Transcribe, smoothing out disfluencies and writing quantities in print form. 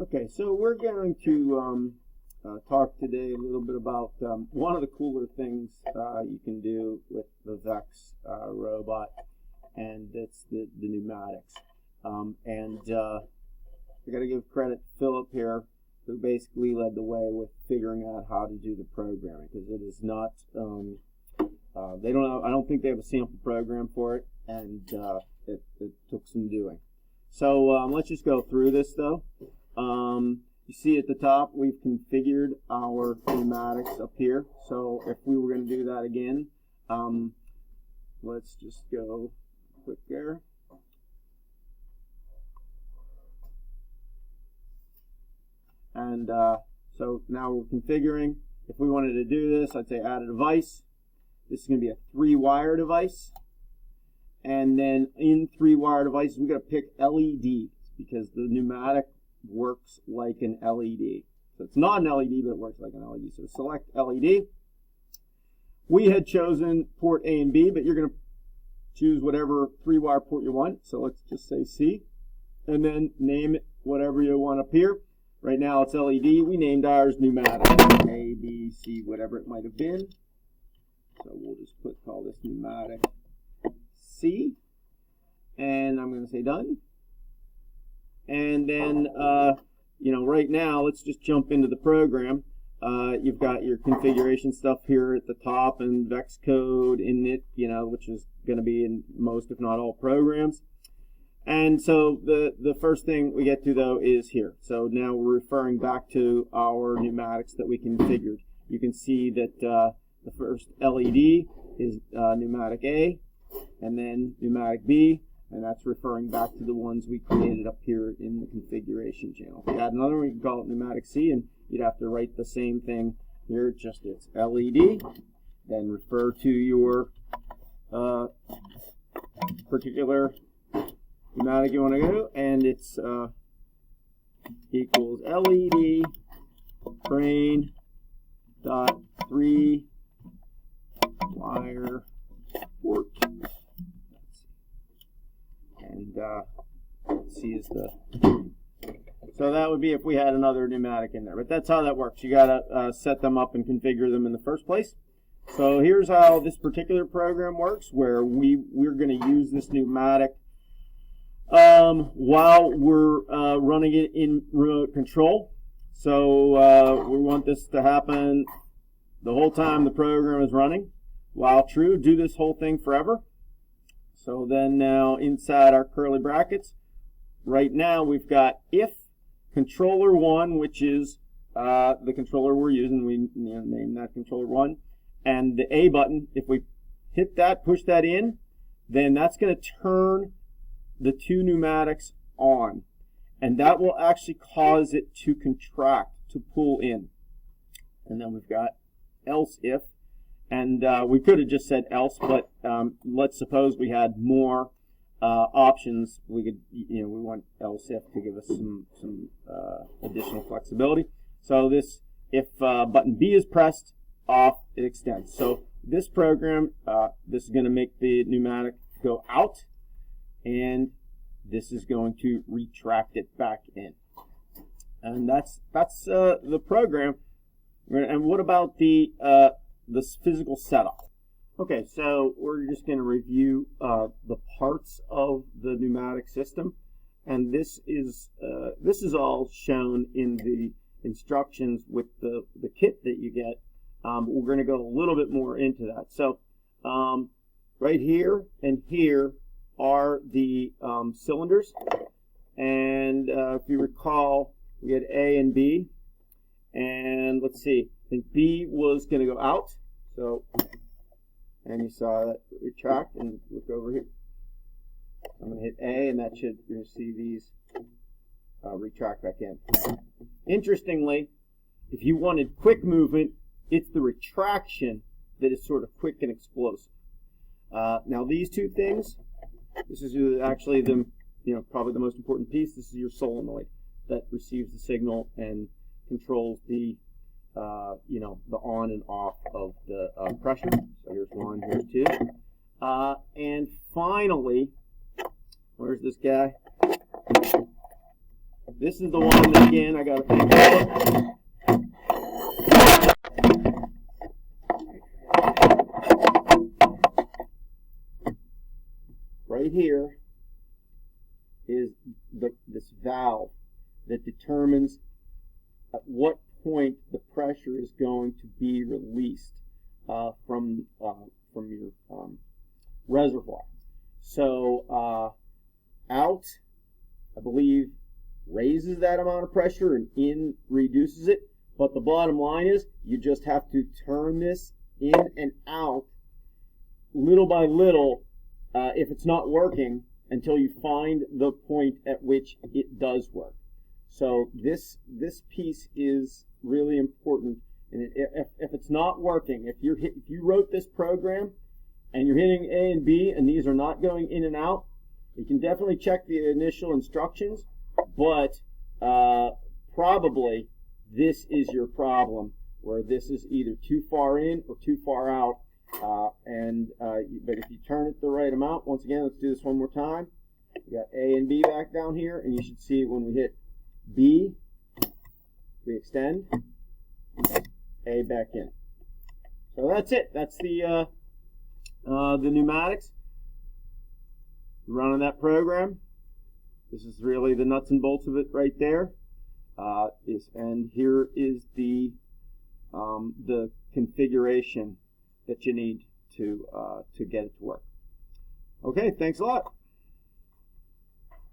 Okay, so we're going to talk today a little bit about one of the cooler things you can do with the VEX robot, and it's the pneumatics. I got to give credit to Philip here, who basically led the way with figuring out how to do the programming, because it is not. They don't have, I don't think they have a sample program for it, and it took some doing. So let's just go through this though. You see at the top we've configured our pneumatics up here. So if we were going to do that again, let's just go click there. And so now we're configuring. If we wanted to do this, I'd say add a device. This is going to be a 3-wire device. And then in 3-wire devices, we've got to pick LEDs because the pneumatic works like an LED. So it's not an LED, but it works like an LED. So select LED. We had chosen port A and B, but you're going to choose whatever 3-wire port you want. So let's just say C. And then name it whatever you want up here. Right now it's LED. We named ours pneumatic. A, B, C, whatever it might have been. So we'll just call this pneumatic C. And I'm going to say done. And then, right now, let's just jump into the program. You've got your configuration stuff here at the top and VEX code in it, which is going to be in most, if not all, programs. And so the first thing we get to, though, is here. So now we're referring back to our pneumatics that we configured. You can see that the first LED is pneumatic A, and then pneumatic B, and that's referring back to the ones we created up here in the configuration channel. If you add another one, you can call it pneumatic C, and you'd have to write the same thing here, just it's LED, then refer to your particular pneumatic you want to go, and it's equals LED crane dot 3-wire port. And C is the. So that would be if we had another pneumatic in there. But that's how that works. You got to set them up and configure them in the first place. So here's how this particular program works, where we're going to use this pneumatic while we're running it in remote control. So we want this to happen the whole time the program is running. While true, do this whole thing forever. So then now inside our curly brackets, right now we've got if controller 1, which is the controller we're using, we name that controller 1, and the A button, if we hit that, push that in, then that's going to turn the two pneumatics on. And that will actually cause it to contract, to pull in. And then we've got else if. And we could have just said else, but let's suppose we had more options. We could, we want else if to give us some additional flexibility. So this, if button B is pressed, off, it extends. So this program, this is going to make the pneumatic go out, and this is going to retract it back in. And that's the program. And what about this physical setup? Okay, so we're just going to review the parts of the pneumatic system, and this is all shown in the instructions with the kit that you get. We're going to go a little bit more into that. So right here and here are the cylinders, and if you recall, we had A and B, and let's see, I think B was going to go out, so, and you saw that retract, and look over here. I'm going to hit A, and that should, you're going to see these retract back in. Interestingly, if you wanted quick movement, it's the retraction that is sort of quick and explosive. Now these two things, this is actually the, probably the most important piece. This is your solenoid that receives the signal and controls the the on and off of the pressure. So here's one, here's two. And finally, where's this guy? This is the one that, again, I got to think about. Right here is this valve that determines at what point the pressure is going to be released from your reservoir. So out, I believe, raises that amount of pressure, and in reduces it. But the bottom line is you just have to turn this in and out little by little if it's not working, until you find the point at which it does work. So this piece is really important. And if it's not working, if you wrote this program and you're hitting A and B and these are not going in and out, you can definitely check the initial instructions, but probably this is your problem, where this is either too far in or too far out. But if you turn it the right amount, once again, let's do this one more time. We got A and B back down here, and you should see when we hit B, we extend, A back in. So that's it. That's the pneumatics. Running that program. This is really the nuts and bolts of it right there. And here is the configuration that you need to get it to work. Okay, thanks a lot.